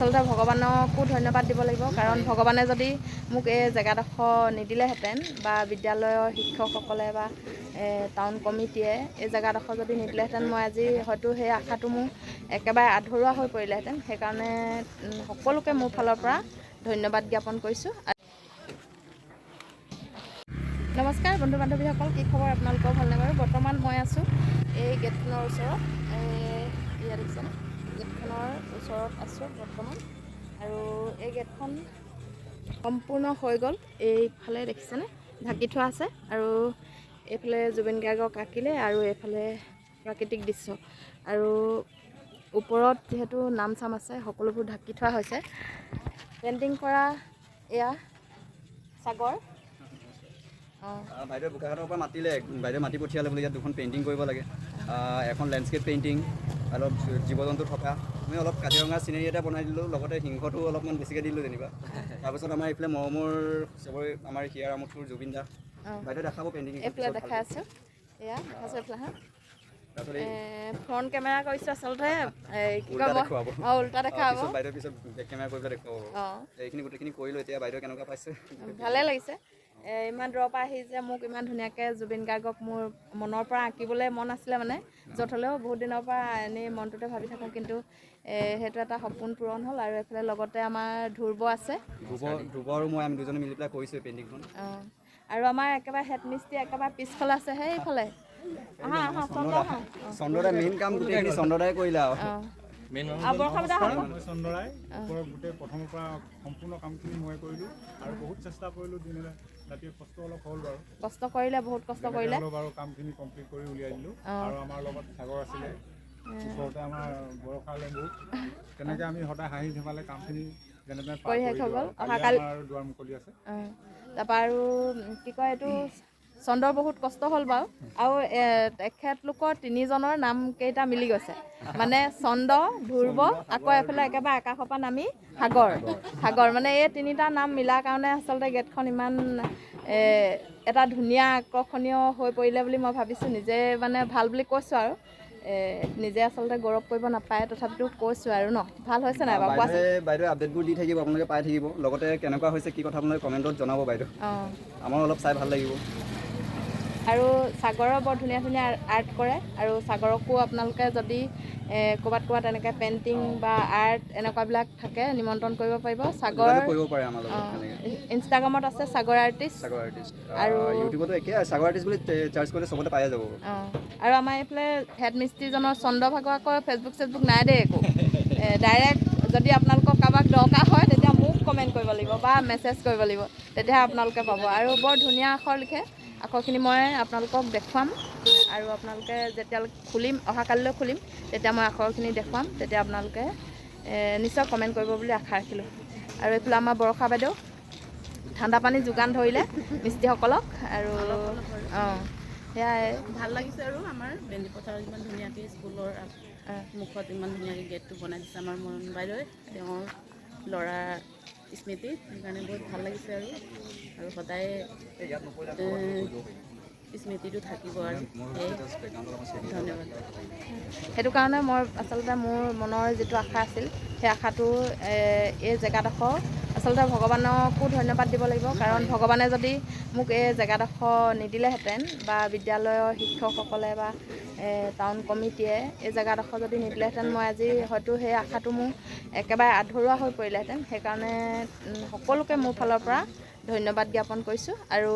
আচলতে ভগৱানকো ধন্যবাদ দিব লাগিব, কাৰণ ভগৱানে যদি মোক এই জেগাডোখৰ নিদিলেহেঁতেন বা বিদ্যালয়ৰ শিক্ষকসকলে বা টাউন কমিটিয়ে এই জেগাডোখৰ যদি নিদিলেহেঁতেন, মই আজি হয়তো সেই আশাটো মোৰ একেবাৰে আধৰুৱা হৈ পৰিলেহেঁতেন। সেইকাৰণে সকলোকে মোৰ ফালৰ পৰা ধন্যবাদ জ্ঞাপন কৰিছোঁ। নমস্কাৰ বন্ধু বান্ধৱীসকল, কি খবৰ আপোনালোকৰ? ভালনে বাৰু? বৰ্তমান মই আছোঁ এই গেটখনৰ ওচৰত, ইয়াত দেখিছেনে? গেটখনৰ ওচৰত আছোঁ বৰ্তমান, আৰু এই গেটখন সম্পূৰ্ণ হৈ গ'ল। এইফালে দেখিছেনে ঢাকি থোৱা আছে, আৰু এইফালে জুবিন গাৰ্গক আঁকিলে, আৰু এইফালে প্ৰাকৃতিক দৃশ্য, আৰু ওপৰত যিহেতু নাম চাম আছে সকলোবোৰ ঢাকি থোৱা হৈছে। পেইণ্টিং কৰা এয়া সাগৰ। বাইদেউ বোকাখাটৰ পৰা মাতিলে, বাইদেউ মাতি পঠিয়ালে বোলে ইয়াত দুখন পেইণ্টিং কৰিব লাগে, এখন লেণ্ডস্কেপ পেইণ্টিং, অলপ জীৱ জন্তু থকা। আমি অলপ কাজিৰঙা চিনেৰি এটা বনাই দিলোঁ, লগতে সিংহটো অলপমান বেছিকৈ দিলোঁ যেনিবা। তাৰপিছত আমাৰ এইফালে মৰমৰ চবৰে আমাৰ হিয়াৰ আমঠুৰ জুবিন দা বাইদেউ দেখাব পেইণ্টিং। এইফালে দেখাই আছোঁ, এয়া দেখাইছোঁ এইফালে হা। ফ্ৰণ্ট কেমেৰা কৰিছোঁ আচলতে, কি কয় উল্টা দেখাব। বাইদেউ পিছত বেক কেমেৰা কৰি পেলাই দেখুৱাব। এইখিনি গোটেইখিনি কৰিলোঁ। এতিয়া বাইদেউ কেনেকুৱা পাইছে? ভালেই লাগিছে। ইমান দূৰৰ পৰা আহি যে মোক ইমান ধুনীয়াকৈ জুবিন গাৰ্গক মোৰ মনৰ পৰা আঁকিবলৈ মন আছিলে, মানে য'ত হ'লেও বহুত দিনৰ পৰা এনেই মনটোতে ভাবি থাকোঁ, কিন্তু সেইটো এটা সপোন পূৰণ হ'ল। আৰু এইফালে লগতে আমাৰ ধ্ৰুৱ আছে, ধ্ৰুৱ আৰু মই আমি দুজনে মিলি পেলাই কৰিছোঁ পেইণ্টিংখন। আৰু আমাৰ একেবাৰে হেড মিস্ত্ৰী একেবাৰে পিছফালে আছে, সেইফালে চন্দ্ৰদাই মেইন কাম গোটেইখিনি চন্দ্ৰদাই কৰিলে আৰু চন্দ্ৰদাই গোটেই প্ৰথমৰ পৰা সম্পূৰ্ণ কামখিনি মই কৰিলোঁ, আৰু বহুত চেষ্টা কৰিলোঁ। দিনে ৰাতিয়ে কষ্ট অলপ হ'ল বাৰু, কষ্ট কৰিলে, বহুত কষ্ট কৰিলে বাৰু কামখিনি কমপ্লিট কৰি উলিয়াই দিলোঁ। আৰু আমাৰ লগত সাগৰ আছিলে, ওচৰতে আমাৰ বৰষা লেম্বু, তেনেকৈ আমি সদায় হাঁহি ধেমালি কামখিনি যেনে তেনে কৰি শেষ হৈ গ'ল। অহাকালি দুৱাৰ মুকলি আছে। তাৰপৰা আৰু কি কয়, এইটো চন্দ্ৰৰ বহুত কষ্ট হ'ল বাৰু, আৰু তেখেতলোকৰ তিনিজনৰ নাম কেইটা মিলি গৈছে, মানে চন্দ্ৰ, ধ্ৰুৱ, আকৌ এফালে একেবাৰে আকাশৰ পৰা নামি সাগৰ, মানে এই তিনিটা নাম মিলাৰ কাৰণে আচলতে গেটখন ইমান এটা ধুনীয়া আকৰ্ষণীয় হৈ পৰিলে বুলি মই ভাবিছোঁ। নিজে মানে ভাল বুলি কৈছোঁ, আৰু নিজে আচলতে গৌৰৱ কৰিব নাপায়, তথাপিতো কৈছোঁ আৰু ভাল হৈছে নাই বাৰু? বাইদেউ আপডেটবোৰ দি থাকিব, আপোনালোকে পাই থাকিব। লগতে কেনেকুৱা হৈছে কি কথা আপোনালোকে কমেণ্টত জনাব বাইদেউ। আমাৰো অলপ চাই ভাল লাগিব। আৰু সাগৰৰ বৰ ধুনীয়া ধুনীয়া আৰ্ট কৰে, আৰু সাগৰকো আপোনালোকে যদি ক'ৰবাত এনেকৈ পেইণ্টিং বা আৰ্ট এনেকুৱাবিলাক থাকে নিমন্ত্ৰণ কৰিব পাৰিব। সাগৰ ইনষ্টাগ্ৰামত আছে সাগৰ আৰ্টিষ্ট, আৰু ইউটিউবতো একে সাগৰ আৰ্টিষ্ট বুলি চাৰ্চ কৰিলে চবতে পাই যাব। আৰু আমাৰ এইফালে হেড মিস্ত্ৰীজনৰ চন্দ্ৰভাগৰ আকৌ ফেচবুক নাই দেই একো। ডাইৰেক্ট যদি আপোনালোকৰ কাৰোবাক দৰকাৰ হয়, তেতিয়া মোক কমেণ্ট কৰিব লাগিব বা মেছেজ কৰিব লাগিব, তেতিয়াহে আপোনালোকে পাব। আৰু বৰ ধুনীয়া আখৰ লিখে, আখৰখিনি মই আপোনালোকক দেখুৱাম, আৰু আপোনালোকে যেতিয়ালৈকে খুলিম, অহাকালিলৈ খুলিম, তেতিয়া মই আখৰখিনি দেখুৱাম, তেতিয়া আপোনালোকে নিশ্চয় কমেণ্ট কৰিব বুলি আশা ৰাখিলোঁ। আৰু এইফালে আমাৰ বৰষা বাইদেউ ঠাণ্ডা পানী যোগান ধৰিলে মিস্ত্ৰীসকলক, আৰু সেয়াই ভাল লাগিছে। আৰু আমাৰ বেণ্ডি পথাৰত ইমান ধুনীয়াকৈ স্কুলৰ মুখত ইমান ধুনীয়াকৈ গেটটো বনাই দিছে আমাৰ মৰম বাইদেৱে, তেওঁৰ ল'ৰাৰ স্মৃতি, সেইকাৰণে বহুত ভাল লাগিছে। আৰু সদায় স্মৃতিটো থাকিব, আৰু ধন্যবাদ। সেইটো কাৰণে মই আচলতে মোৰ মনৰ যিটো আশা আছিল, সেই আশাটো এই জেগাডোখৰ আচলতে ভগৱানকো ধন্যবাদ দিব লাগিব, কাৰণ ভগৱানে যদি মোক এই জেগাডোখৰ নিদিলেহেঁতেন বা বিদ্যালয়ৰ শিক্ষকসকলে বা টাউন কমিটিয়ে এই জেগাডোখৰ যদি নিদিলেহেঁতেন, মই আজি হয়তো সেই আশাটো মোৰ একেবাৰে আধৰুৱা হৈ পৰিলেহেঁতেন। সেইকাৰণে সকলোকে মোৰ ফালৰ পৰা ধন্যবাদ জ্ঞাপন কৰিছোঁ। আৰু